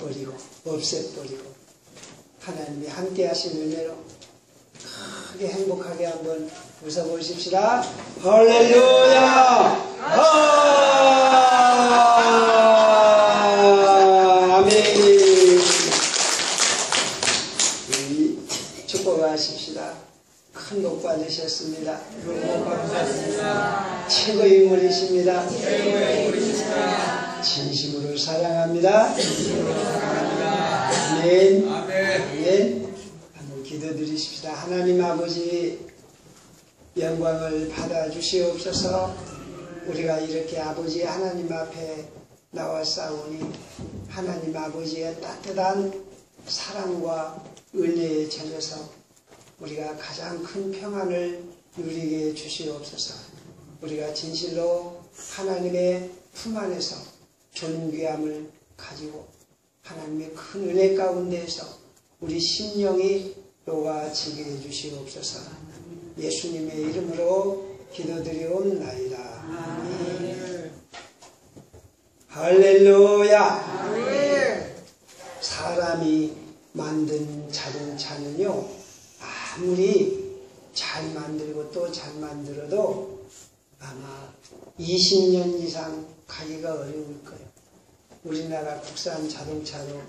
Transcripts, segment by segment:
버리고 없애버리고 하나님이 함께 하신 은혜로 크게 행복하게 한번 웃어보십시다. 할렐루야! 아멘. 축복하십시다. 큰 복 받으셨습니다. 최고의 인물이십니다. 진심으로 사랑합니다. 아멘. 아멘. 한번 기도드리십시다. 하나님 아버지 영광을 받아 주시옵소서. 우리가 이렇게 아버지 하나님 앞에 나와 싸우니 하나님 아버지의 따뜻한 사랑과 은혜에 젖어서 우리가 가장 큰 평안을 누리게 주시옵소서. 우리가 진실로 하나님의 품 안에서 존귀함을 가지고 하나님의 큰 은혜 가운데에서 우리 심령이 녹아지게 해주시옵소서. 예수님의 이름으로 기도드리옵나이다. 아멘. 할렐루야. 사람이 만든 자동차는요, 아무리 잘 만들고 또 잘 만들어도 아마 20년 이상 가기가 어려울 거예요. 우리나라 국산 자동차도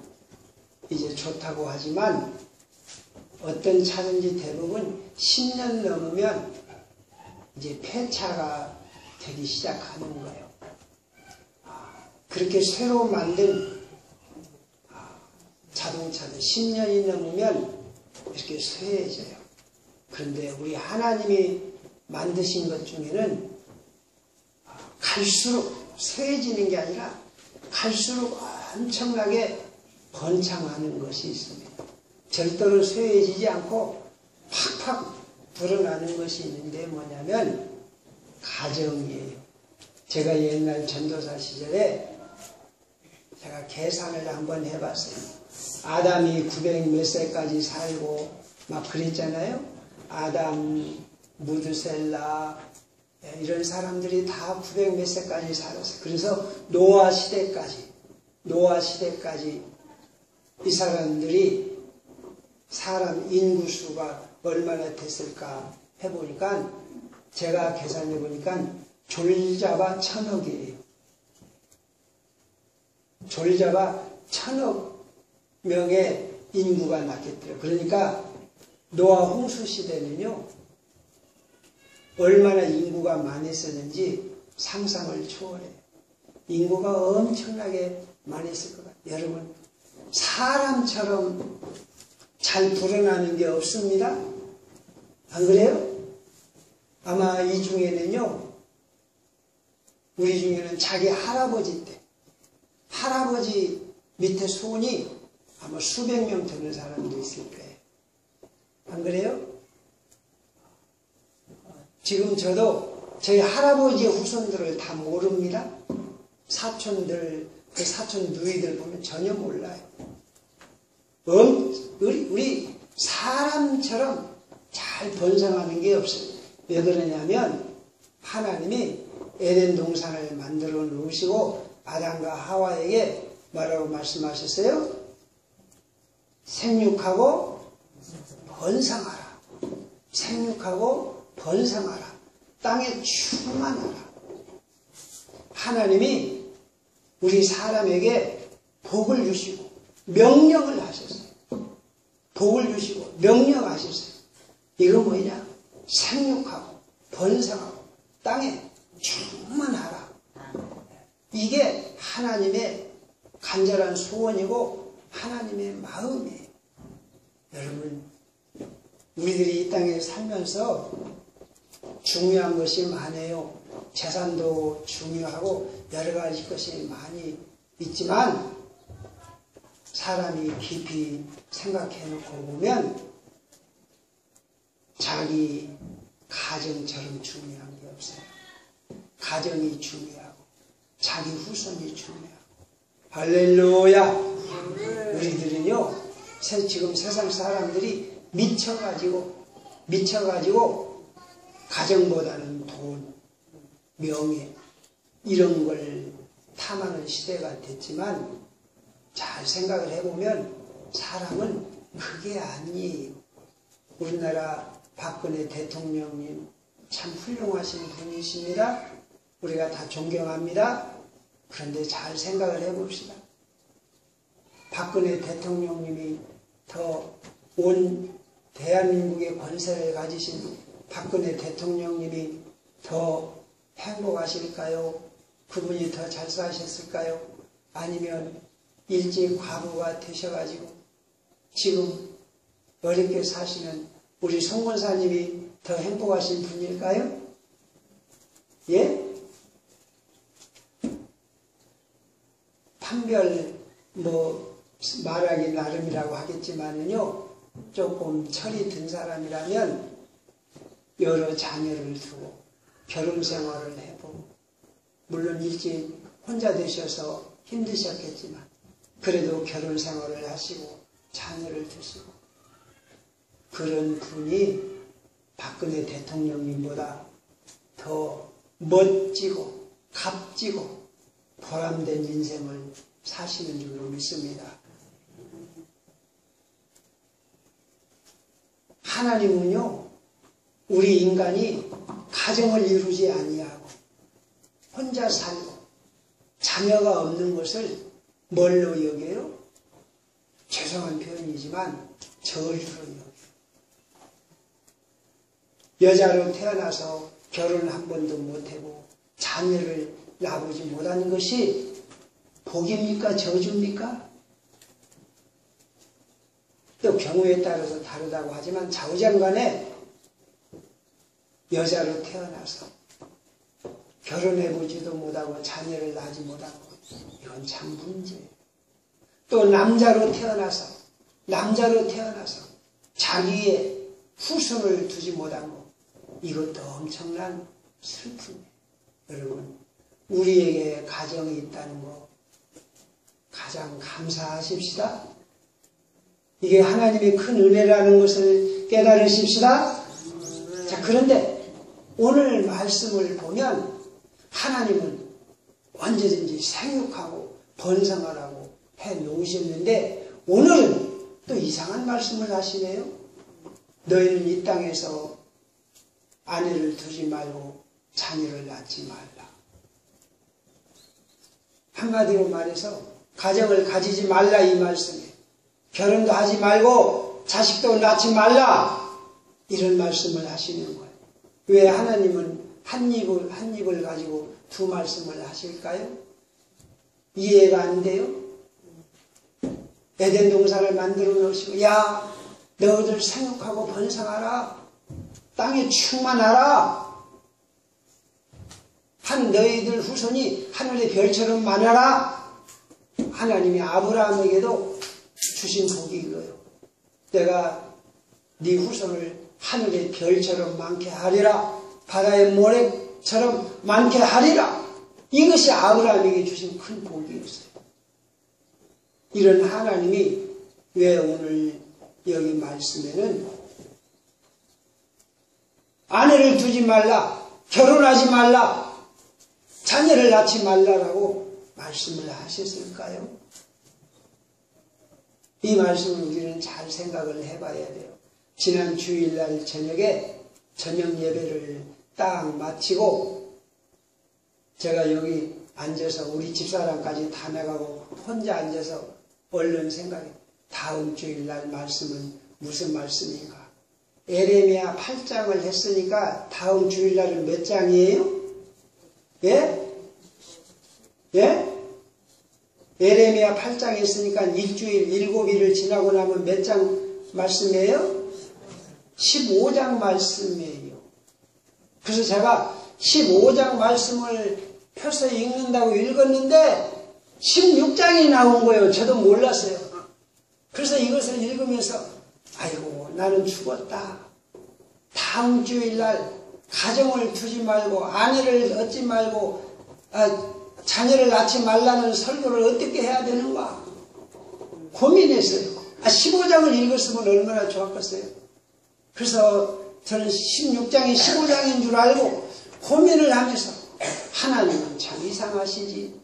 이제 좋다고 하지만 어떤 차든지 대부분 10년 넘으면 이제 폐차가 되기 시작하는 거예요. 그렇게 새로 만든 자동차도 10년이 넘으면 이렇게 쇠해져요. 그런데 우리 하나님이 만드신 것 중에는 갈수록 쇠해지는 게 아니라 갈수록 엄청나게 번창하는 것이 있습니다. 절대로 쇠해지지 않고 팍팍 불어나는 것이 있는데 뭐냐면 가정이에요. 제가 옛날 전도사 시절에 제가 계산을 한번 해봤어요. 아담이 900 몇 세까지 살고 막 그랬잖아요. 아담, 무드셀라 이런 사람들이 다 900 몇 세까지 살았어요. 그래서 노아 시대까지 이 사람들이 사람 인구수가 얼마나 됐을까 해보니까 제가 계산해보니까 졸자가 1000억이에요. 졸자가 1000억 명의 인구가 났겠대요. 그러니까 노아 홍수 시대는요, 얼마나 인구가 많았었는지 상상을 초월해요. 인구가 엄청나게 많았을 것 같아요. 여러분, 사람처럼 잘 불어나는 게 없습니다. 안 그래요? 아마 이 중에는요, 우리 중에는 자기 할아버지 때, 할아버지 밑에 손이 아마 수백 명 되는 사람도 있을 거예요. 안 그래요? 지금 저도 저희 할아버지의 후손들을 다 모릅니다. 사촌들, 그 사촌 누이들 보면 전혀 몰라요. 우리 사람처럼 잘 번성하는 게 없어요. 왜 그러냐면 하나님이 에덴 동산을 만들어 놓으시고 아담과 하와에게 뭐라고 말씀하셨어요? 생육하고 번성하라. 생육하고 번성하라. 땅에 충만하라. 하나님이 우리 사람에게 복을 주시고 명령을 하셨어요. 복을 주시고 명령하셨어요. 이거 뭐냐? 생육하고 번성하고 땅에 충만하라. 이게 하나님의 간절한 소원이고 하나님의 마음이에요. 여러분, 우리들이 이 땅에 살면서 중요한 것이 많아요. 재산도 중요하고 여러 가지 것이 많이 있지만 사람이 깊이 생각해 놓고 보면 자기 가정처럼 중요한 게 없어요. 가정이 중요하고 자기 후손이 중요하고. 할렐루야. 우리들은요, 지금 세상 사람들이 미쳐가지고 가정보다는 돈, 명예 이런 걸 탐하는 시대가 됐지만 잘 생각을 해보면 사람은 그게 아니에요. 우리나라 박근혜 대통령님 참 훌륭하신 분이십니다. 우리가 다 존경합니다. 그런데 잘 생각을 해봅시다. 박근혜 대통령님이 더 온 대한민국의 권세를 가지신 박근혜 대통령님이 더 행복하실까요? 그분이 더 잘 사셨을까요? 아니면 일찍 과부가 되셔가지고 지금 어렵게 사시는 우리 송권사님이 더 행복하신 분일까요? 예? 판별 말하기 나름이라고 하겠지만은요, 조금 철이 든 사람이라면 여러 자녀를 두고 결혼 생활을 해보고, 물론 일찍 혼자 되셔서 힘드셨겠지만 그래도 결혼 생활을 하시고 자녀를 두시고, 그런 분이 박근혜 대통령님보다 더 멋지고 값지고 보람된 인생을 사시는 줄로 믿습니다. 하나님은요, 우리 인간이 가정을 이루지 아니하고 혼자 살고 자녀가 없는 것을 뭘로 여겨요? 죄송한 표현이지만 저주로 여겨요. 여자로 태어나서 결혼 한 번도 못하고 자녀를 낳아보지 못하는 것이 복입니까? 저주입니까? 또 경우에 따라서 다르다고 하지만 좌우장간에 여자로 태어나서 결혼해보지도 못하고 자녀를 낳지 못하고, 이건 참 문제예요. 또 남자로 태어나서 자기의 후손을 두지 못하고, 이것도 엄청난 슬픔이에요. 여러분, 우리에게 가정이 있다는 거 가장 감사하십시다. 이게 하나님의 큰 은혜라는 것을 깨달으십시다. 자, 그런데 오늘 말씀을 보면 하나님은 언제든지 생육하고 번성하라고 해놓으셨는데, 오늘은 또 이상한 말씀을 하시네요. 너희는 이 땅에서 아내를 두지 말고 자녀를 낳지 말라. 한마디로 말해서 가정을 가지지 말라, 이 말씀에. 결혼도 하지 말고 자식도 낳지 말라, 이런 말씀을 하시는 거예요. 왜 하나님은 한 입을 가지고 두 말씀을 하실까요? 이해가 안 돼요? 에덴 동산을 만들어 놓으시고, 야, 너희들 생육하고 번성하라, 땅에 충만하라, 너희들 후손이 하늘의 별처럼 많아라. 하나님이 아브라함에게도 주신 복이 이거예요. 내가 네 후손을 하늘의 별처럼 많게 하리라, 바다의 모래처럼 많게 하리라. 이것이 아브라함에게 주신 큰 복이었어요. 이런 하나님이 왜 오늘 여기 말씀에는 아내를 두지 말라, 결혼하지 말라, 자녀를 낳지 말라라고 말씀을 하셨을까요? 이 말씀을 우리는 잘 생각을 해봐야 돼요. 지난 주일날 저녁에 저녁 예배를 딱 마치고 제가 여기 앉아서 우리 집사람까지 다 나가고 혼자 앉아서 얼른 생각해, 다음 주일날 말씀은 무슨 말씀인가? 에레미야 8장을 했으니까 다음 주일날은 몇 장이에요? 예? 예? 에레미야 8장 했으니까 일주일 7일을 지나고 나면 몇 장 말씀이에요? 15장 말씀이에요. 그래서 제가 15장 말씀을 펴서 읽는다고 읽었는데 16장이 나온 거예요. 저도 몰랐어요. 그래서 이것을 읽으면서 아이고, 나는 죽었다. 다음 주일날 가정을 두지 말고 아내를 얻지 말고 자녀를 낳지 말라는 설교를 어떻게 해야 되는가 고민했어요. 15장을 읽었으면 얼마나 좋았겠어요. 그래서 저는 16장이 15장인 줄 알고 고민을 하면서 하나님은 참 이상하시지.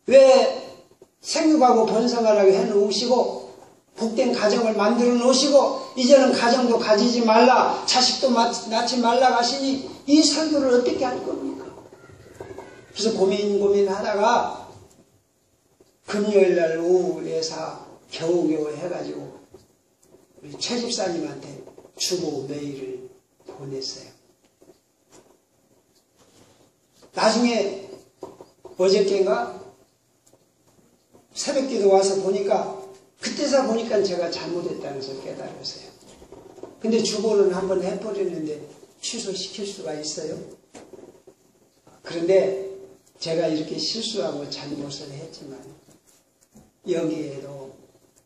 왜 생육하고 번성하라고 해놓으시고 복된 가정을 만들어 놓으시고 이제는 가정도 가지지 말라, 자식도 낳지 말라 하시니 이 설교를 어떻게 할 겁니까? 그래서 고민하다가 금요일날 오후 예사 겨우겨우 해가지고 우리 최 집사님한테 주보 메일을 보냈어요. 나중에 어저께인가 새벽기도 와서 보니까 그때서 보니까 제가 잘못했다는 것을 깨달았어요. 근데 주보는 한번 해버렸는데 취소시킬 수가 있어요. 그런데 제가 이렇게 실수하고 잘못을 했지만 여기에도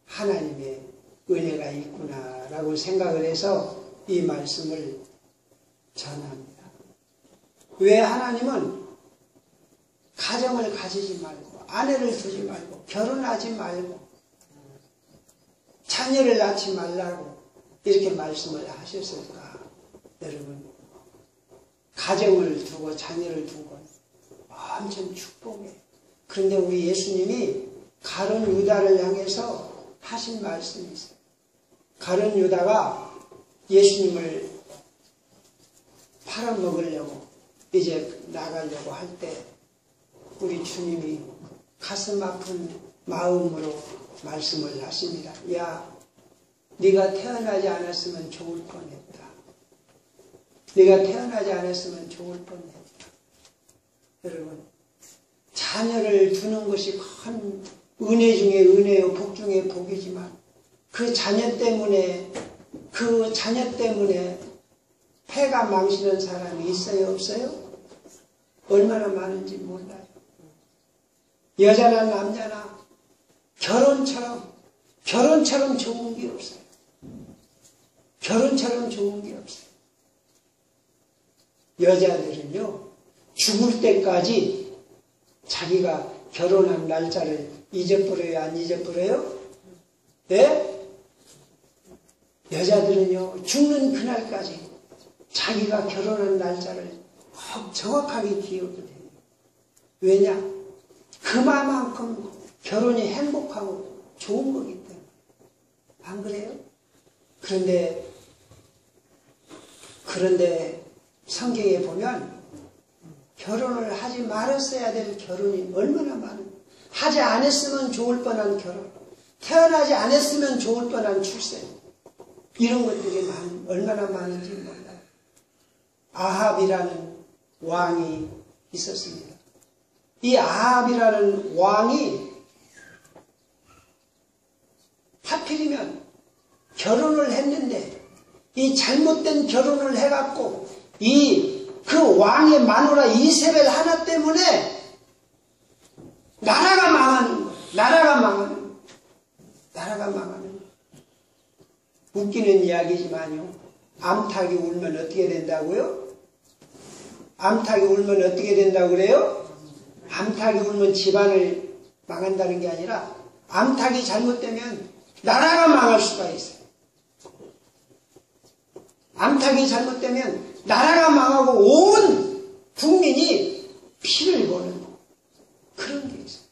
하나님의 은혜가 있구나라고 생각을 해서 이 말씀을 전합니다. 왜 하나님은 가정을 가지지 말고 아내를 두지 말고 결혼하지 말고 자녀를 낳지 말라고 이렇게 말씀을 하셨을까? 여러분, 가정을 두고 자녀를 둔 건 엄청 축복이에요. 그런데 우리 예수님이 가룟 유다를 향해서 하신 말씀이 있어요. 가룟 유다가 예수님을 팔아먹으려고 이제 나가려고 할 때 우리 주님이 가슴 아픈 마음으로 말씀을 하십니다. 야, 네가 태어나지 않았으면 좋을 뻔했다. 네가 태어나지 않았으면 좋을 뻔했다. 여러분, 자녀를 두는 것이 큰 은혜 중에 은혜요, 복 중에 복이지만 그 자녀 때문에 패가 망치는 사람이 있어요, 없어요? 얼마나 많은지 몰라요. 여자나 남자나 결혼처럼 좋은 게 없어요. 결혼처럼 좋은 게 없어요. 여자들은요, 죽을 때까지 자기가 결혼한 날짜를 잊어버려요, 안 잊어버려요? 네? 여자들은요, 죽는 그날까지 자기가 결혼한 날짜를 꼭 정확하게 기억을 해요. 왜냐? 그만큼 결혼이 행복하고 좋은 거기 때문에. 안 그래요? 그런데 성경에 보면 결혼을 하지 말았어야 될 결혼이 얼마나 많은, 하지 않았으면 좋을 뻔한 결혼, 태어나지 않았으면 좋을 뻔한 출생, 이런 것들이 얼마나 많은지 몰라요. 아합이라는 왕이 있었습니다. 이 아합이라는 왕이 하필이면 결혼을 했는데 이 잘못된 결혼을 해갖고 그 왕의 마누라 이세벨 하나 때문에 나라가 망하는 거예요. 나라가 망하는 거예요. 웃기는 이야기지만요, 암탉이 울면 어떻게 된다고요? 암탉이 울면 어떻게 된다고 그래요? 암탉이 울면 집안을 망한다는 게 아니라 암탉이 잘못되면 나라가 망할 수가 있어요. 암탉이 잘못되면 나라가 망하고 온 국민이 피를 보는 그런 게 있어요.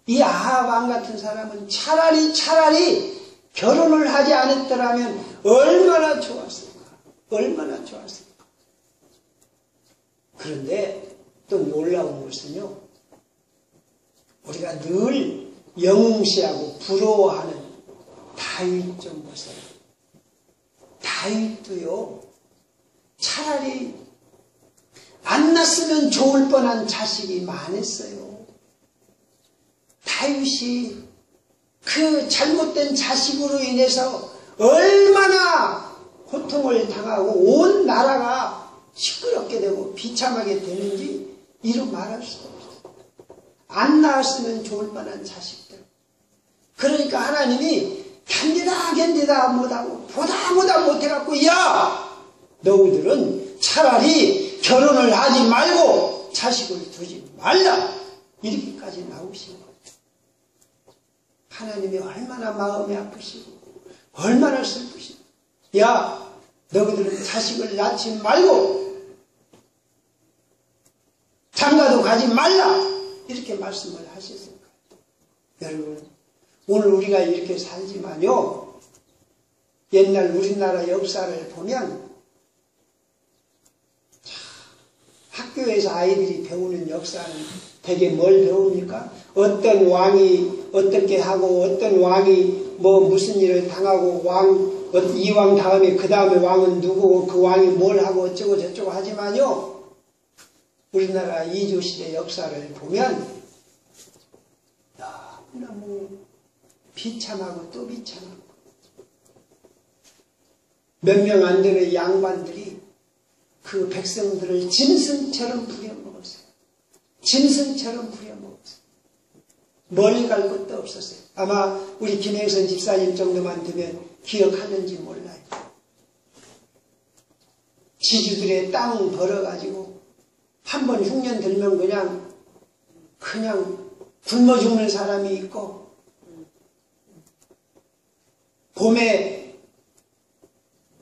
이 아합 왕 같은 사람은 차라리 결혼을 하지 않았더라면 얼마나 좋았을까? 얼마나 좋았을까? 그런데 또 놀라운 것은요, 우리가 늘 영웅시하고 부러워하는 다윗 좀 보세요. 다윗도요, 차라리 안 낳았으면 좋을 뻔한 자식이 많았어요. 다윗이 그 잘못된 자식으로 인해서 얼마나 고통을 당하고 온 나라가 시끄럽게 되고 비참하게 되는지 이루 말할 수가 없어요. 안 낳았으면 좋을 뻔한 자식들. 그러니까 하나님이 견디다 못하고 보다 못해갖고, 야, 너희들은 차라리 결혼을 하지 말고 자식을 두지 말라, 이렇게까지 나오신 거예요. 하나님이 얼마나 마음이 아프시고 얼마나 슬프시고, 야, 너희들은 자식을 낳지 말고 장가도 가지 말라, 이렇게 말씀을 하셨을 거예요. 여러분, 오늘 우리가 이렇게 살지만요, 옛날 우리나라 역사를 보면 학교에서 아이들이 배우는 역사는 대개 뭘 배웁니까? 어떤 왕이 어떻게 하고 어떤 왕이 뭐 무슨 일을 당하고 이 왕 다음에 그 다음에 왕은 누구고 그 왕이 뭘 하고 어쩌고 저쩌고 하지만요, 우리나라 이조시대 역사를 보면 너무너무 비참하고 또 비참하고 몇 명 안 되는 양반들이 그 백성들을 짐승처럼 부려먹었어요. 짐승처럼 부려먹었어요. 멀리 갈 것도 없었어요. 아마 우리 김행선 집사님 정도만 되면 기억하는지 몰라요. 지주들의 땅 벌어가지고 한 번 흉년 들면 그냥 굶어 죽는 사람이 있고, 봄에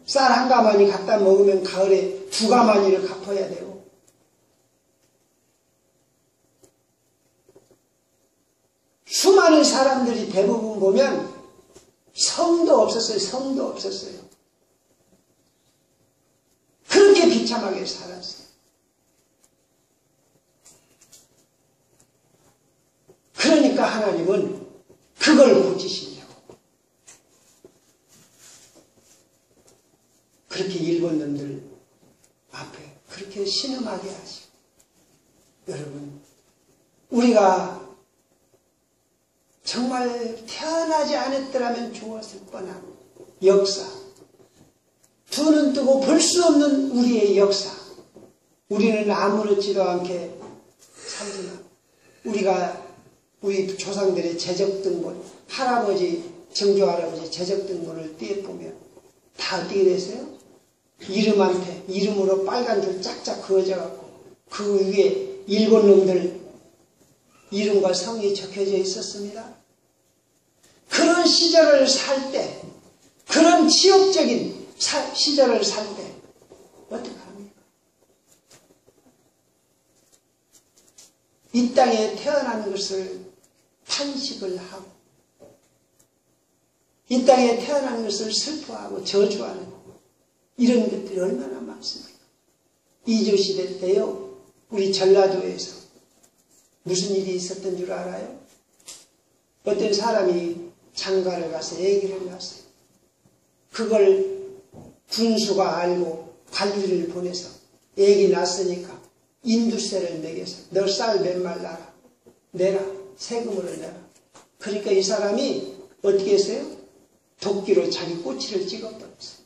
쌀 한 가마니 갖다 먹으면 가을에 두 가마니를 갚아야 되고, 수많은 사람들이 대부분 보면 성도 없었어요. 성도 없었어요. 그렇게 비참하게 살았어요. 그러니까 하나님은 그걸 고치시려고 그렇게 일본 놈들 앞에 그렇게 신음하게 하시고, 여러분, 우리가 정말 태어나지 않았더라면 좋았을 뻔한 역사, 두 눈 뜨고 볼 수 없는 우리의 역사, 우리는 아무렇지도 않게 살지만 우리 조상들의 제적등본, 할아버지, 증조할아버지 제적등본을 떼보면 다 어떻게 됐어요? 이름으로 빨간 줄 짝짝 그어져갖고 그 위에 일본 놈들 이름과 성이 적혀져 있었습니다. 그런 시절을 살 때, 그런 치욕적인 시절을 살 때 어떻게 합니까? 이 땅에 태어난 것을 탄식을 하고, 이 땅에 태어난 것을 슬퍼하고 저주하는 이런 것들이 얼마나 많습니까? 이조시대 때요, 우리 전라도에서 무슨 일이 있었던 줄 알아요? 어떤 사람이 장가를 가서 아기를 낳았어요. 그걸 군수가 알고 관리를 보내서 아기 낳았으니까 인두세를 매겨서 너 쌀 몇 말 내라. 세금으로 내라. 그러니까 이 사람이 어떻게 했어요? 도끼로 자기 꼬치를 찍어버렸어요.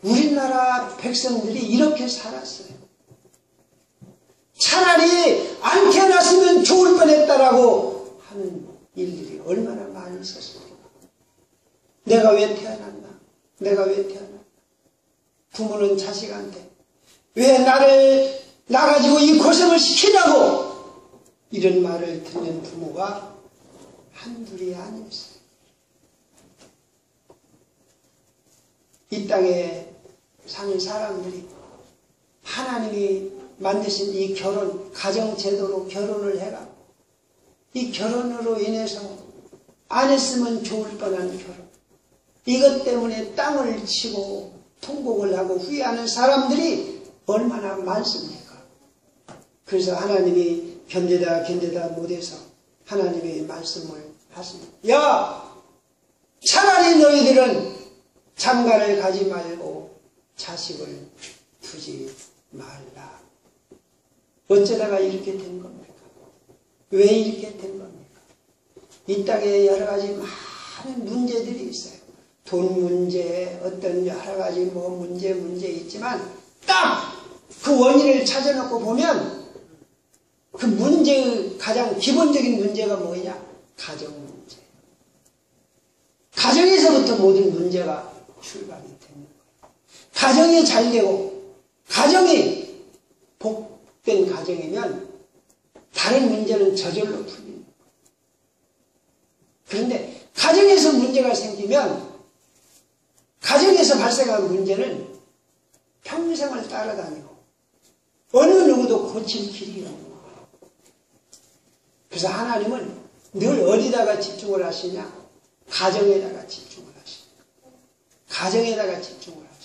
우리나라 백성들이 이렇게 살았어요. 차라리 안 태어났으면 좋을 뻔했다라고 하는 일들이 얼마나 많이 있었습니까? 내가 왜 태어났나? 내가 왜 태어났나? 부모는 자식한테 왜 나를 낳아가지고 이 고생을 시키냐고 이런 말을 듣는 부모가 한둘이 아니었어요. 이 땅에 사는 사람들이 하나님이 만드신 이 가정제도로 결혼을 해가 이 결혼으로 인해서 안 했으면 좋을 뻔한 결혼, 이것 때문에 땅을 치고 통곡을 하고 후회하는 사람들이 얼마나 많습니까? 그래서 하나님이 견디다 못해서 하나님의 말씀을 하십니다. 야! 차라리 너희들은 장가를 가지 말고 자식을 두지 말라. 어쩌다가 이렇게 된 겁니까? 왜 이렇게 된 겁니까? 이 땅에 여러 가지 많은 문제들이 있어요. 돈 문제, 어떤 여러 가지 문제 있지만 딱 그 원인을 찾아놓고 보면 그 문제의 가장 기본적인 문제가 뭐냐? 가정 문제. 가정에서부터 모든 문제가 출발이 되는 거예요. 가정이 잘 되고 가정이 복된 가정이면 다른 문제는 저절로 풀리는 거예요. 그런데 가정에서 문제가 생기면 가정에서 발생한 문제는 평생을 따라다니고 어느 누구도 고칠 길이 없는 거예요. 그래서 하나님은 늘 어디다가 집중을 하시냐? 가정에다가 집중을 하십니다. 가정에다가 집중을 하십니다.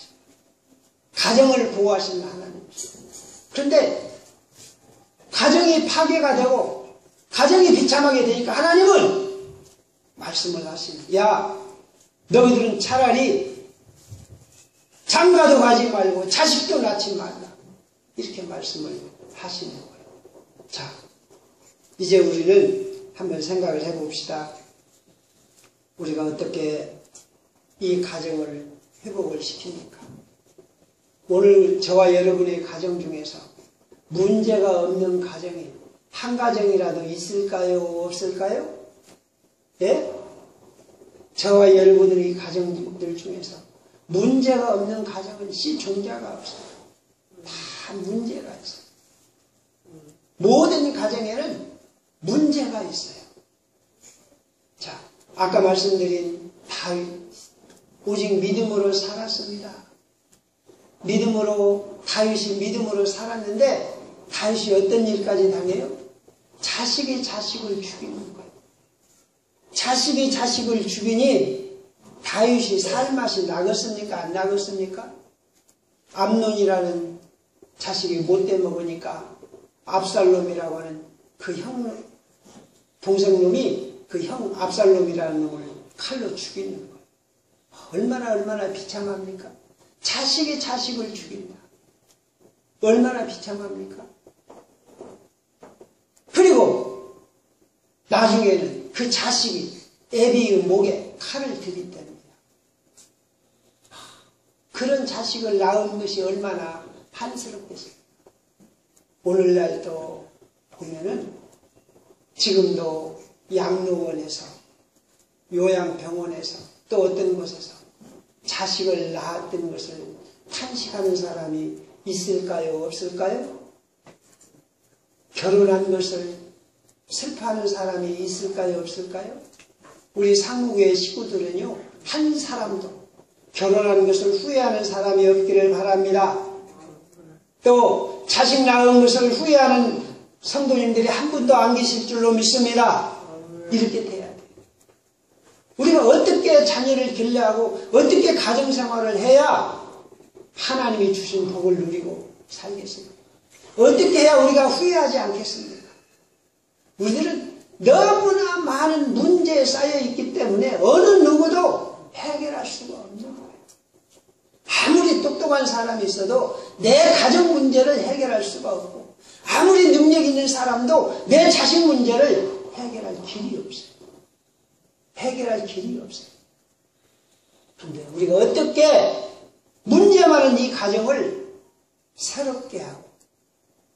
가정을 보호하시는 하나님. 그런데 가정이 파괴가 되고 가정이 비참하게 되니까 하나님은 말씀을 하십니다. 야, 너희들은 차라리 장가도 가지 말고 자식도 낳지 말라. 이렇게 말씀을 하시는 거예요. 자, 이제 우리는 한번 생각을 해봅시다. 우리가 어떻게 이 가정을 회복을 시킵니까? 오늘 저와 여러분의 가정 중에서 문제가 없는 가정이 한 가정이라도 있을까요? 없을까요? 예? 저와 여러분의 가정들 중에서 문제가 없는 가정은 씨 종자가 없어요. 다 문제가 있어요. 모든 가정에는 문제가 있어요. 자, 아까 말씀드린 다윗, 오직 믿음으로 살았습니다. 다윗이 믿음으로 살았는데 다윗이 어떤 일까지 당해요? 자식이 자식을 죽이는 거예요. 자식이 자식을 죽이니 다윗이 살맛이 나겠습니까? 안 나겠습니까? 암논이라는 자식이 못돼 먹으니까 압살롬이라고 하는 그 형, 동생놈이 그 형 압살롬이라는 놈을 칼로 죽이는 거예요. 얼마나 비참합니까? 자식이 자식을 죽인다. 얼마나 비참합니까? 그리고 나중에는 그 자식이 애비의 목에 칼을 들이댑니다. 그런 자식을 낳은 것이 얼마나 한스럽겠어요. 오늘날도 보면은 지금도 양로원에서, 요양병원에서, 또 어떤 곳에서 자식을 낳았던 것을 탄식하는 사람이 있을까요? 없을까요? 결혼한 것을 슬퍼하는 사람이 있을까요? 없을까요? 우리 상무교회 식구들은요, 한 사람도 결혼한 것을 후회하는 사람이 없기를 바랍니다. 또 자식 낳은 것을 후회하는 성도님들이 한 분도 안 계실 줄로 믿습니다. 이렇게 돼야 돼요. 우리가 어떻게 자녀를 길러하고 어떻게 가정생활을 해야 하나님이 주신 복을 누리고 살겠습니까? 어떻게 해야 우리가 후회하지 않겠습니까? 우리들은 너무나 많은 문제에 쌓여 있기 때문에 어느 누구도 해결할 수가 없는 거예요. 아무리 똑똑한 사람이 있어도 내 가정 문제를 해결할 수가 없고, 아무리 능력 있는 사람도 내 자식 문제를 해결할 길이 없어요. 해결할 길이 없어요. 그런데 우리가 어떻게 문제 많은 이 가정을 새롭게 하고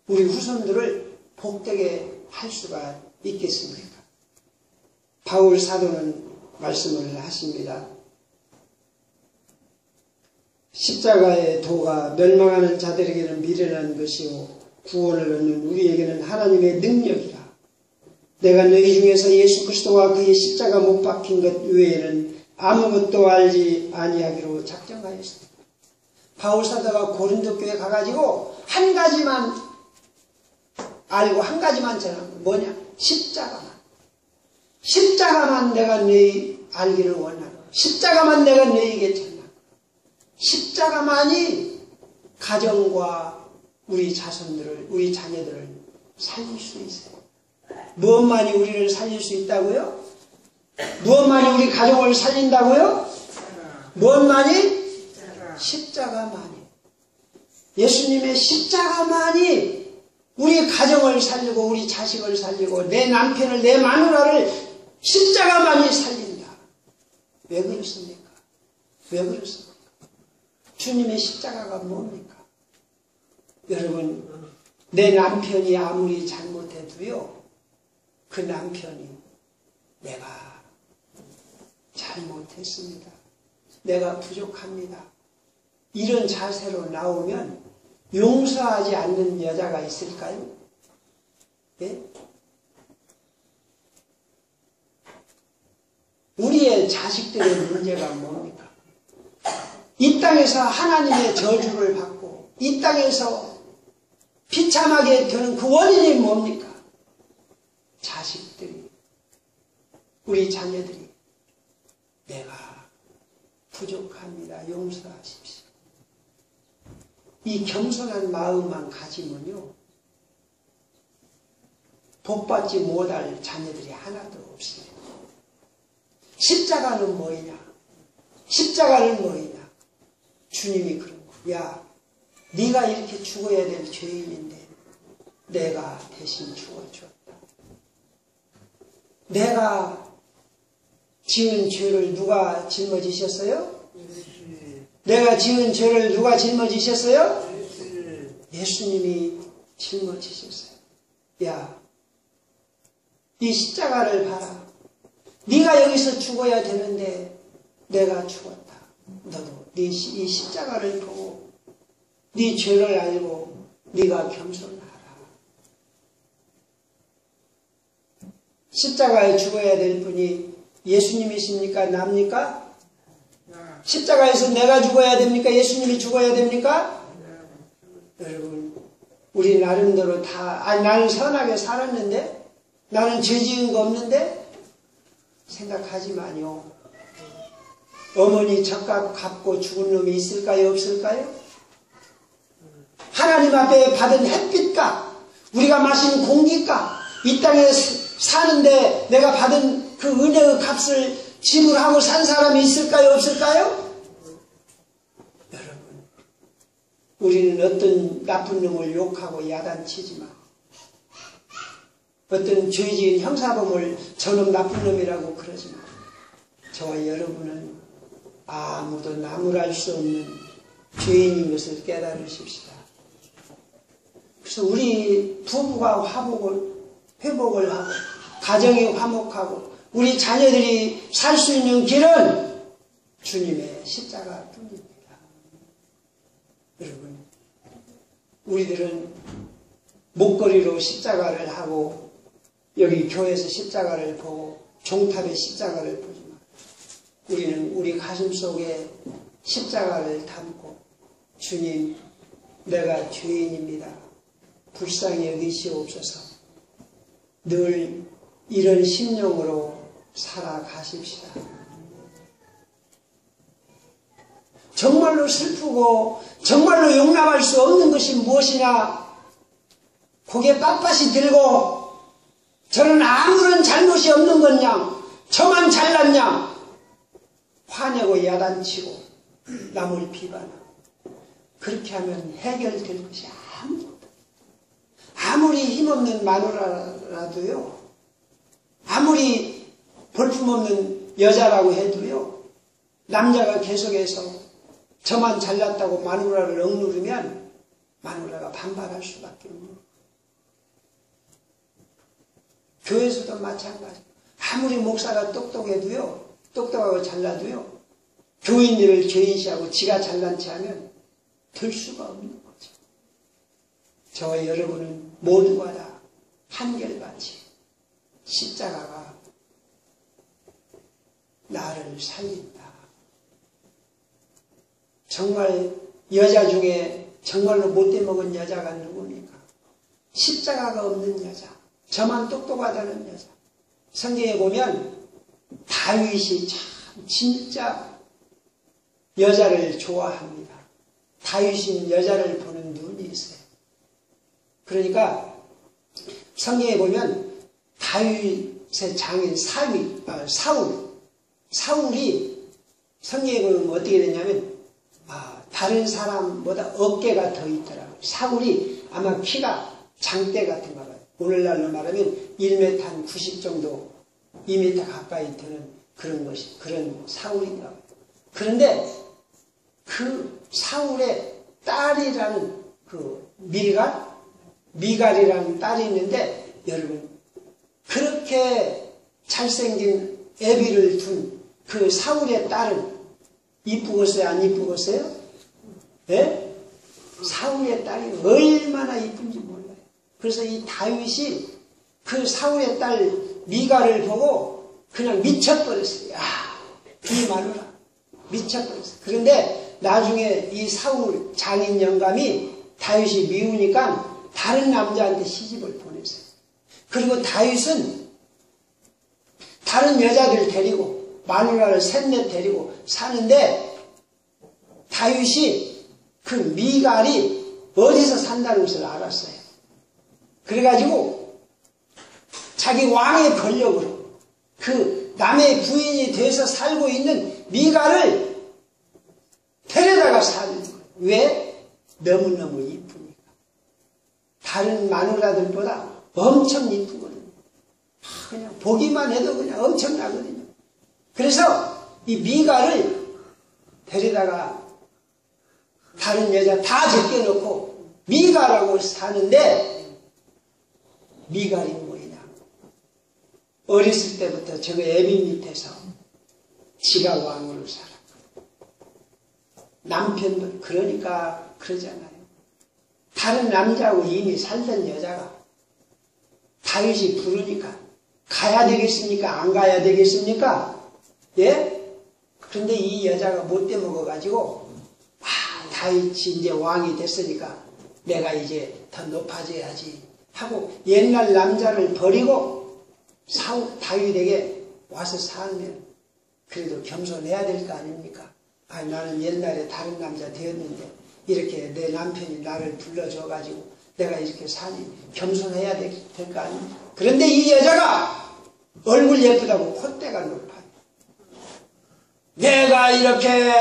우리 후손들을 복되게 할 수가 있겠습니까? 바울 사도는 말씀을 하십니다. 십자가의 도가 멸망하는 자들에게는 미련한 것이요 구원을 얻는 우리에게는 하나님의 능력이라. 내가 너희 중에서 예수 그리스도와 그의 십자가 못 박힌 것 외에는 아무것도 알지 아니하기로 작정하였습니다. 바울 사도가 고린도 교회 가가지고 한 가지만 알고 한 가지만 전한 거 뭐냐? 십자가만 내가 너희 알기를 원하고, 십자가만 내가 너희에게 전하고, 십자가만이 가정과 우리 자손들을, 우리 자녀들을 살릴 수 있어요. 무엇만이 우리를 살릴 수 있다고요? 무엇만이 우리 가정을 살린다고요? 무엇만이? 십자가만이. 예수님의 십자가만이 우리 가정을 살리고 우리 자식을 살리고 내 남편을, 내 마누라를 십자가만이 살린다. 왜 그렇습니까? 왜 그렇습니까? 주님의 십자가가 뭡니까? 여러분, 내 남편이 아무리 잘못해도요, 그 남편이 내가 잘못했습니다. 내가 부족합니다. 이런 자세로 나오면 용서하지 않는 여자가 있을까요? 예? 우리의 자식들의 문제가 뭡니까? 이 땅에서 하나님의 저주를 받고 이 땅에서 비참하게 되는 그 원인이 뭡니까? 자식들이 우리 자녀들이 내가 부족합니다. 용서하십시오. 이 겸손한 마음만 가지면요, 복받지 못할 자녀들이 하나도 없어요. 십자가는 뭐이냐? 십자가는 뭐이냐? 주님이 그런 거. 야, 네가 이렇게 죽어야 될 죄인인데 내가 대신 죽어주었다. 내가 지은 죄를 누가 짊어지셨어요? 내가 지은 죄를 누가 짊어지셨어요? 예수님이 짊어지셨어요. 야, 이 십자가를 봐라. 네가 여기서 죽어야 되는데 내가 죽었다. 너도 이 십자가를 보고 네 죄를 알고 네가 겸손하라. 십자가에 죽어야 될 분이 예수님이십니까? 납니까? 십자가에서 내가 죽어야 됩니까? 예수님이 죽어야 됩니까? 여러분, 우리 나름대로 나는 선하게 살았는데, 나는 죄 지은 거 없는데, 생각하지만요, 어머니 젖값 갚고 죽은 놈이 있을까요? 없을까요? 하나님 앞에 받은 햇빛값, 우리가 마신 공기값, 이 땅에 사는데 내가 받은 그 은혜의 값을 지불하고 산 사람이 있을까요? 없을까요? 여러분, 우리는 어떤 나쁜 놈을 욕하고 야단치지만, 어떤 죄지은 형사범을 저놈 나쁜 놈이라고 그러지만, 저와 여러분은 아무도 나무랄 수 없는 죄인인 것을 깨달으십시다. 그래서 우리 부부가 회복을 하고, 가정이 화목하고, 우리 자녀들이 살 수 있는 길은 주님의 십자가 뿐입니다. 여러분, 우리들은 목걸이로 십자가를 하고, 여기 교회에서 십자가를 보고, 종탑에 십자가를 보지만, 우리는 우리 가슴 속에 십자가를 담고, 주님, 내가 죄인입니다. 불쌍히 여기시옵소서. 늘 이런 심령으로 살아가십시다. 정말로 슬프고 정말로 용납할 수 없는 것이 무엇이냐? 고개 빳빳이 들고 저는 아무런 잘못이 없는 것냐? 저만 잘났냐? 화내고 야단치고 남을 비판하고, 그렇게 하면 해결될 것이 아무것도 없다. 아무리 힘없는 마누라라도요, 아무리 볼품없는 여자라고 해도요, 남자가 계속해서 저만 잘났다고 마누라를 억누르면 마누라가 반발할 수밖에 없는 거예요. 교회에서도 마찬가지. 아무리 목사가 똑똑하고 잘나도요, 교인들을 죄인시하고 지가 잘난 체 하면 될 수가 없는 거죠. 저와 여러분은 모두가 다 한결같이 십자가가 나를 살린다. 정말 여자 중에 정말로 못돼 먹은 여자가 누굽니까? 십자가가 없는 여자, 저만 똑똑하다는 여자. 성경에 보면 다윗이 참 진짜 여자를 좋아합니다. 다윗은 여자를 보는 눈이 있어요. 그러니까 성경에 보면 다윗의 장인 사울이 성경에 보면 어떻게 됐냐면, 다른 사람보다 어깨가 더 있더라고요. 사울이 아마 키가 장대 같은가 봐요. 오늘날로 말하면 1m 한 90 정도, 2m 가까이 되는 그런 사울인가 봐요. 그런데 그 사울의 딸이라는 그 미갈이라는 딸이 있는데, 여러분, 그렇게 잘생긴 애비를 둔 그 사울의 딸은 이쁘겠어요? 안 이쁘겠어요? 네? 사울의 딸이 얼마나 이쁜지 몰라요. 그래서 이 다윗이 그 사울의 딸 미갈을 보고 그냥 미쳐버렸어요. 이 마누라 미쳐버렸어요. 그런데 나중에 이 사울 장인 영감이 다윗이 미우니까 다른 남자한테 시집을 보냈어요. 그리고 다윗은 다른 여자들 데리고 마누라를 셋넷 데리고 사는데 다윗이 그 미갈이 어디서 산다는 것을 알았어요. 그래가지고 자기 왕의 권력으로 그 남의 부인이 돼서 살고 있는 미갈을 데려다가 사는 거예요. 왜? 너무너무 이쁘니까. 다른 마누라들보다 엄청 이쁜 거예요. 그냥 보기만 해도 그냥 엄청나거든요. 그래서 이 미갈을 데려다가 다른 여자 다 제껴놓고 미갈하고 사는데, 미갈이 뭐냐? 어렸을 때부터 저거 애비 밑에서 지가 왕으로 살았고, 남편도 그러니까 그러잖아요. 다른 남자하고 이미 살던 여자가 다윗이 부르니까 가야 되겠습니까? 안 가야 되겠습니까? 예? 그런데 이 여자가 못돼 먹어가지고, 다윗이 이제 왕이 됐으니까 내가 이제 더 높아져야지 하고 옛날 남자를 버리고 다윗에게 와서 살면 그래도 겸손해야 될 거 아닙니까? 나는 옛날에 다른 남자 되었는데 이렇게 내 남편이 나를 불러줘가지고 내가 이렇게 사니 겸손해야 될 거 아닙니까? 그런데 이 여자가 얼굴 예쁘다고 콧대가 높아요. 내가 이렇게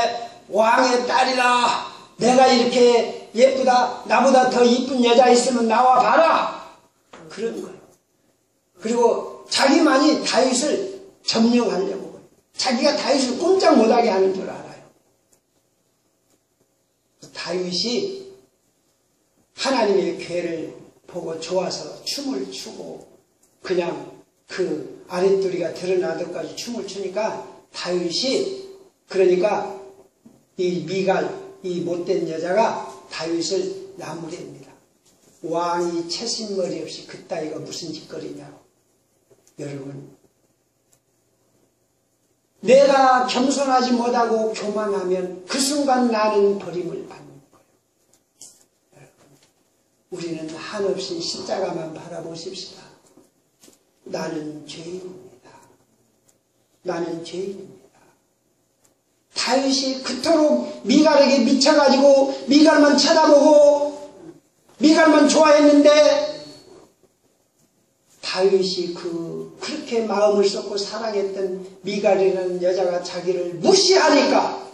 왕의 딸이라, 내가 이렇게 예쁘다, 나보다 더 이쁜 여자 있으면 나와 봐라, 그런 거예요. 그리고 자기만이 다윗을 점령하려고, 자기가 다윗을 꼼짝 못하게 하는 줄 알아요. 다윗이 하나님의 괴를 보고 좋아서 춤을 추고 그냥 그 아랫도리가 드러나도까지 춤을 추니까 다윗이, 그러니까 이 미갈, 이 못된 여자가 다윗을 나무랍니다. 왕이 채신머리 없이 그따위가 무슨 짓거리냐고. 여러분, 내가 겸손하지 못하고 교만하면 그 순간 나는 버림을 받는 거예요. 여러분, 우리는 한없이 십자가만 바라보십시다. 나는 죄인입니다. 나는 죄인입니다. 다윗이 그토록 미갈에게 미쳐가지고 미갈만 쳐다보고 미갈만 좋아했는데, 다윗이 그렇게 마음을 쏟고 사랑했던 미갈이라는 여자가 자기를 무시하니까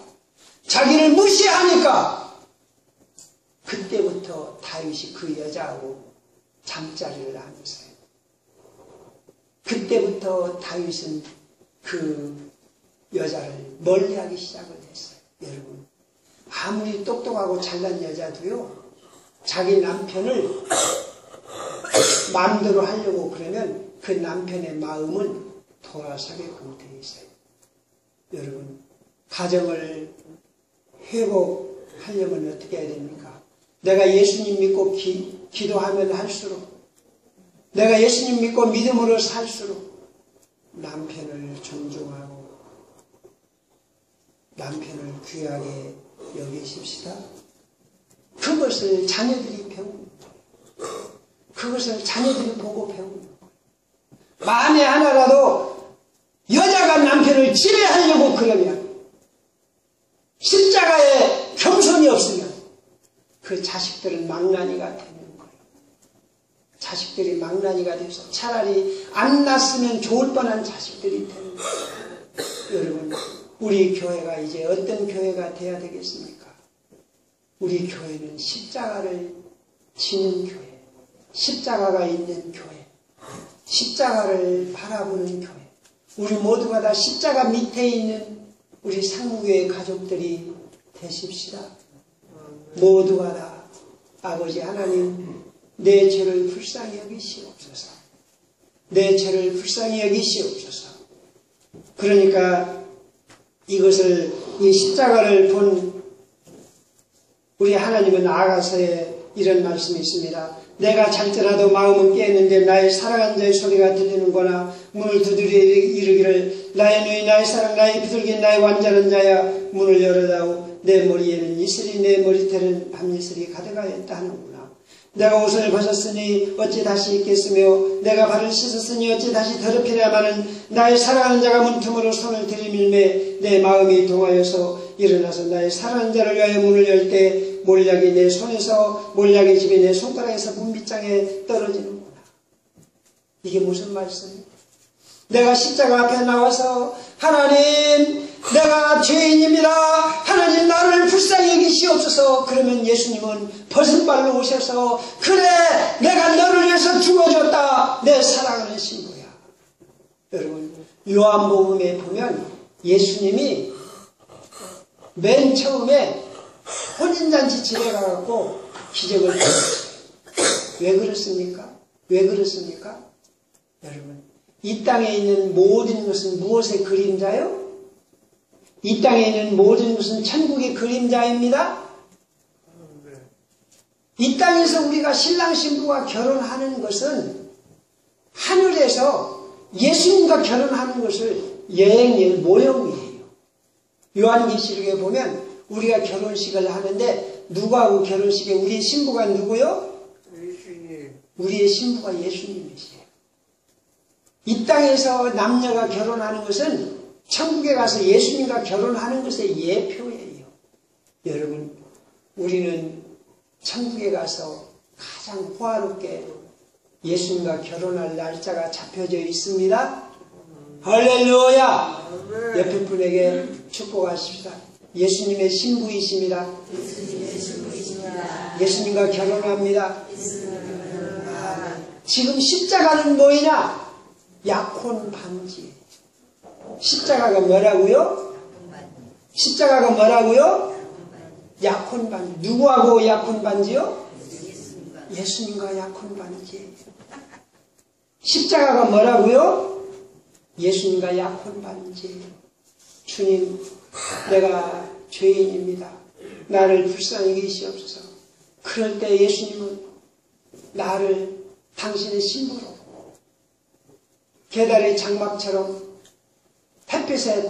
그때부터 다윗이 그 여자하고 잠자리를 하면서요. 그때부터 다윗은 그 여자를 멀리하기 시작을 했어요. 여러분, 아무리 똑똑하고 잘난 여자도요, 자기 남편을 마음대로 하려고 그러면 그 남편의 마음은 돌아서게끔 되어 있어요. 여러분, 가정을 회복하려면 어떻게 해야 됩니까? 내가 예수님 믿고 기도하면 할수록, 내가 예수님 믿고 믿음으로 살수록 남편을 존중하고 남편을 귀하게 여기십시다. 그것을 자녀들이 배우는 거예요. 그것을 자녀들이 보고 배우는 거예요. 만에 하나라도 여자가 남편을 지배하려고 그러면, 십자가에 겸손이 없으면 그 자식들은 망나니가 되는 거예요. 자식들이 망나니가 돼서 차라리 안 낳았으면 좋을 뻔한 자식들이 되는 거예요. 여러분, 우리 교회가 이제 어떤 교회가 돼야 되겠습니까? 우리 교회는 십자가를 지는 교회, 십자가가 있는 교회, 십자가를 바라보는 교회, 우리 모두가 다 십자가 밑에 있는 우리 상무교회 가족들이 되십시다. 모두가 다 아버지 하나님, 내 죄를 불쌍히 여기시옵소서. 내 죄를 불쌍히 여기시옵소서. 그러니까 이것을, 이 십자가를 본 우리 하나님은 아가서에 이런 말씀이 있습니다. 내가 잘때라도 마음은 깨었는데 나의 사랑한 자의 소리가 들리는구나. 문을 두드려 이르기를 나의 누이 나의 사랑 나의 비둘기 나의 완전한 자야 문을 열어다오. 내 머리에는 이슬이 내 머리털은 밤이슬이 가득하였다 하는구나. 내가 옷을 벗었으니 어찌 다시 입겠으며 내가 발을 씻었으니 어찌 다시 더럽히랴마는 나의 사랑하는 자가 문틈으로 손을 들이밀매 내 마음이 동하여서 일어나서 나의 사랑하는 자를 위하여 문을 열 때 몰약이 내 손에서 몰약의 집이 내 손가락에서 문빗장에 떨어지는구나. 이게 무슨 말씀이에요? 내가 십자가 앞에 나와서 하나님 내가 죄인입니다. 하나님 나를 불쌍히 여기시옵소서. 그러면 예수님은 벗은 발로 오셔서 그래 내가 너를 위해서 죽어줬다. 내 사랑하는 신부야. 여러분 요한복음에 보면 예수님이 맨 처음에 혼인잔치 집에 가갖고 기적을 했어요. 왜 그렇습니까? 왜 그렇습니까? 여러분 이 땅에 있는 모든 것은 무엇의 그림자요? 이 땅에 있는 모든 것은 천국의 그림자입니다. 이 땅에서 우리가 신랑 신부가 결혼하는 것은 하늘에서 예수님과 결혼하는 것을 여행의 모형이에요. 요한계시록에 보면 우리가 결혼식을 하는데 누구하고 결혼식에 우리의 신부가 누구요? 예수님. 우리의 신부가 예수님이세요. 이 땅에서 남녀가 결혼하는 것은 천국에 가서 예수님과 결혼하는 것의 예표예요. 여러분 우리는 천국에 가서 가장 호화롭게 예수님과 결혼할 날짜가 잡혀져 있습니다. 할렐루야. 옆에 분에게 축복하십시다. 예수님의 신부이십니다. 예수님과 결혼합니다. 지금 십자가는 뭐이냐? 약혼 반지. 십자가가 뭐라고요? 십자가가 뭐라고요? 약혼 반지. 누구하고 약혼 반지요? 예수님과 약혼 반지. 십자가가 뭐라고요? 예수님과 약혼 반지. 주님, 내가 죄인입니다. 나를 불쌍히 여기시옵소서. 그럴 때 예수님은 나를 당신의 신부로 계달의 장막처럼 햇빛에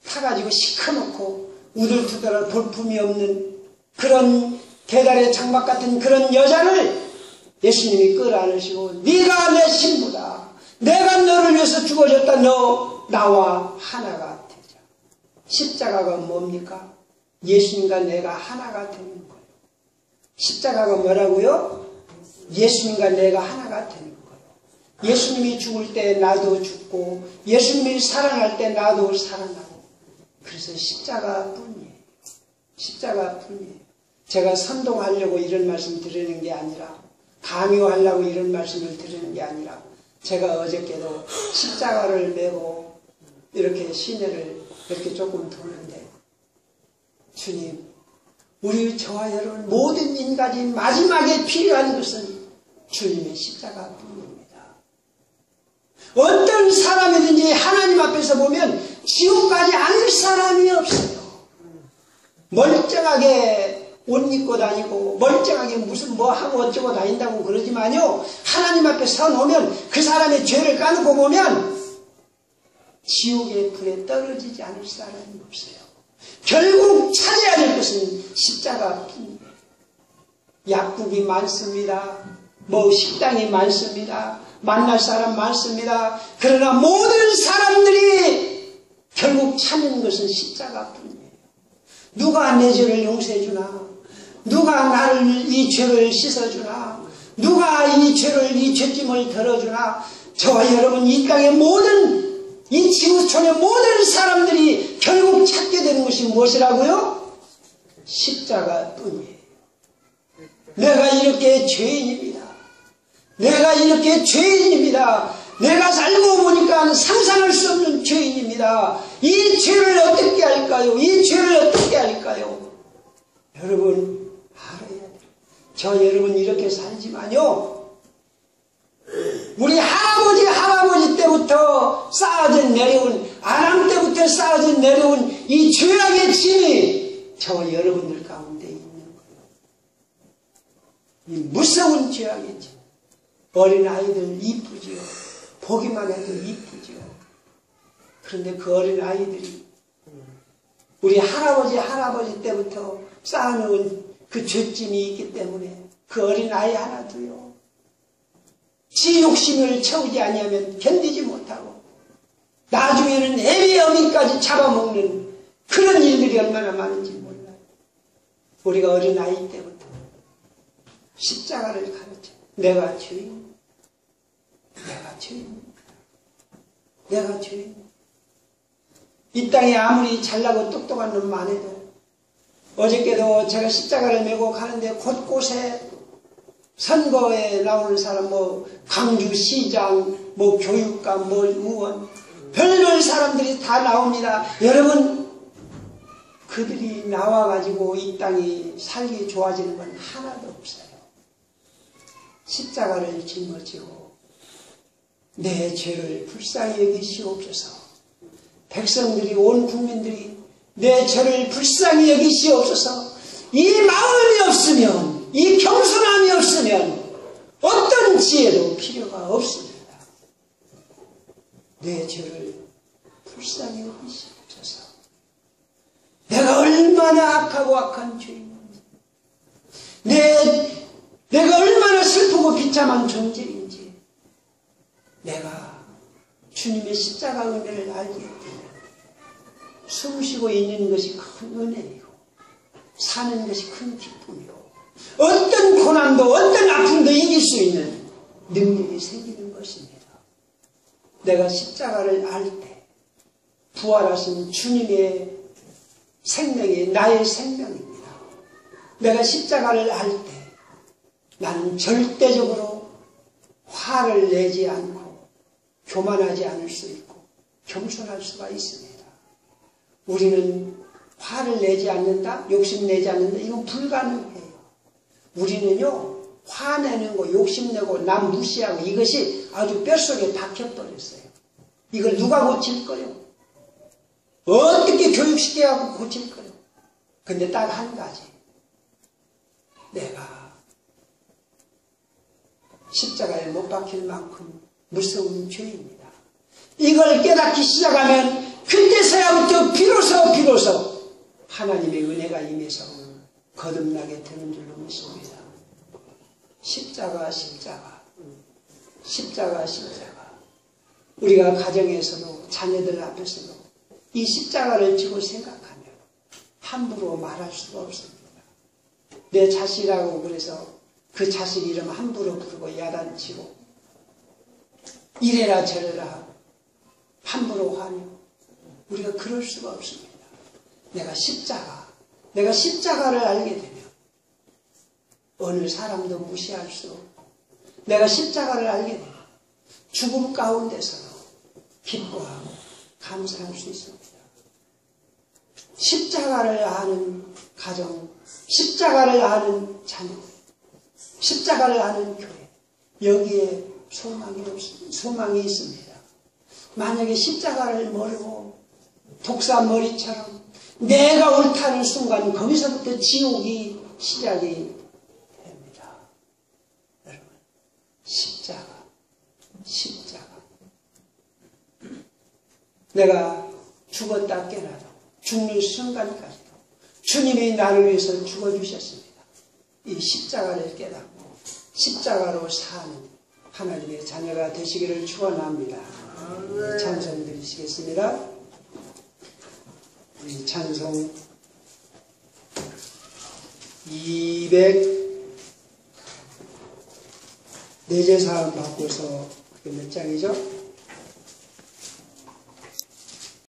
타가지고 시커멓고 우들투덜한 볼품이 없는 그런 계달의 장막 같은 그런 여자를 예수님이 끌어안으시고 네가 내 신부다. 내가 너를 위해서 죽어줬다. 너 나와 하나가 되자. 십자가가 뭡니까? 예수님과 내가 하나가 되는 거예요. 십자가가 뭐라고요? 예수님과 내가 하나가 되는 거예요. 예수님이 죽을 때 나도 죽고 예수님이 사랑할 때 나도 사랑하고 그래서 십자가뿐이에요. 십자가뿐이에요. 제가 선동하려고 이런 말씀 드리는 게 아니라 강요하려고 이런 말씀을 드리는 게 아니라 제가 어저께도 십자가를 메고 이렇게 시내를 이렇게 조금 도는데 주님 우리 저와 여러분 모든 인간이 마지막에 필요한 것은 주님의 십자가뿐입니다. 어떤 사람이든지 하나님 앞에서 보면 지옥 가지 않을 사람이 없어요. 멀쩡하게 옷 입고 다니고 멀쩡하게 무슨 뭐 하고 어쩌고 다닌다고 그러지만요 하나님 앞에 서놓으면 그 사람의 죄를 까놓고 보면 지옥의 불에 떨어지지 않을 사람이 없어요. 결국 찾아야 될 것은 십자가뿐이에요. 약국이 많습니다. 뭐 식당이 많습니다. 만날 사람 많습니다. 그러나 모든 사람들이 결국 찾는 것은 십자가뿐이에요. 누가 내 죄를 용서해주나? 누가 나를 이 죄를 씻어주나? 누가 이 죄를 이 죄짐을 덜어주나? 저와 여러분 이 땅의 모든 이 지구촌의 모든 사람들이 결국 찾게 되는 것이 무엇이라고요? 십자가뿐이에요. 내가 이렇게 죄인입니다. 내가 이렇게 죄인입니다. 내가 살고 보니까 상상할 수 없는 죄인입니다. 이 죄를 어떻게 할까요? 이 죄를 어떻게 할까요? 여러분 알아야 돼요. 저 여러분 이렇게 살지만요. 우리 할아버지 때부터 쌓아져 내려온 아람 때부터 쌓아져 내려온 이 죄악의 짐이 저와 여러분들 가운데 있는 거예요. 이 무서운 죄악의 짐. 어린아이들 이쁘지요. 보기만 해도 이쁘지요. 그런데 그 어린아이들이 우리 할아버지 때부터 쌓아놓은 그 죄짐이 있기 때문에 그 어린아이 하나도요. 지 욕심을 채우지 아니하면 견디지 못하고 나중에는 애비 어미까지 잡아먹는 그런 일들이 얼마나 많은지 몰라요. 우리가 어린아이 때부터 십자가를 가르쳐. 내가 죄인, 내가 죄인, 내가 죄인. 이 땅에 아무리 잘나고 똑똑한 놈 많아도 어저께도 제가 십자가를 메고 가는데 곳곳에 선거에 나오는 사람, 강주시장, 교육감, 의원, 별별 사람들이 다 나옵니다. 여러분, 그들이 나와가지고 이 땅이 살기 좋아지는 건 하나도 없어요. 십자가를 짊어지고 내 죄를 불쌍히 여기시옵소서. 백성들이, 온 국민들이 내 죄를 불쌍히 여기시옵소서. 이 마음이 없으면, 이 겸손함이 없으면 어떤 지혜도 필요가 없습니다. 내 죄를 불쌍히 여기시옵소서. 내가 얼마나 악하고 악한 죄인인지, 내가 얼마나 슬프고 비참한 존재인지, 내가 주님의 십자가 은혜를 알게 되면 숨쉬고 있는 것이 큰 은혜이고 사는 것이 큰 기쁨이고 어떤 고난도 어떤 아픔도 이길 수 있는 능력이 생기는 것입니다. 내가 십자가를 알 때 부활하신 주님의 생명이 나의 생명입니다. 내가 십자가를 알 때 나는 절대적으로 화를 내지 않고 교만하지 않을 수 있고 겸손할 수가 있습니다. 우리는 화를 내지 않는다, 욕심내지 않는다, 이건 불가능해요. 우리는요, 화내는 거, 욕심내고 남 무시하고 이것이 아주 뼛속에 박혀버렸어요. 이걸 누가 고칠 거요? 어떻게 교육시켜야 고칠 거요? 근데 딱 한 가지. 내가 십자가에 못 박힐 만큼 무서운 죄입니다. 이걸 깨닫기 시작하면 그때서야부터 비로소 하나님의 은혜가 임해서 거듭나게 되는 줄로 믿습니다. 십자가. 우리가 가정에서도 자녀들 앞에서도 이 십자가를 지고 생각하면 함부로 말할 수가 없습니다. 내 자식이라고 그래서 그 자식 이름 함부로 부르고 야단치고 이래라 저래라 함부로 하며 우리가 그럴 수가 없습니다. 내가 십자가를 알게 되면 어느 사람도 무시할 수 없고 내가 십자가를 알게 되면 죽음 가운데서도 기뻐하고 감사할 수 있습니다. 십자가를 아는 가정, 십자가를 아는 자녀, 십자가를 아는 교회, 여기에 소망이 있습니다. 만약에 십자가를 모르고 독사머리처럼 내가 옳다는 순간 거기서부터 지옥이 시작이 됩니다. 여러분, 십자가. 내가 죽었다 깨나도 죽는 순간까지도 주님이 나를 위해서 죽어주셨습니다. 이 십자가를 깨닫고 십자가로 사는 하나님의 자녀가 되시기를 축원합니다. 찬송 드리시겠습니다. 우리 찬송 200 내제사함 바꿔서 몇 장이죠?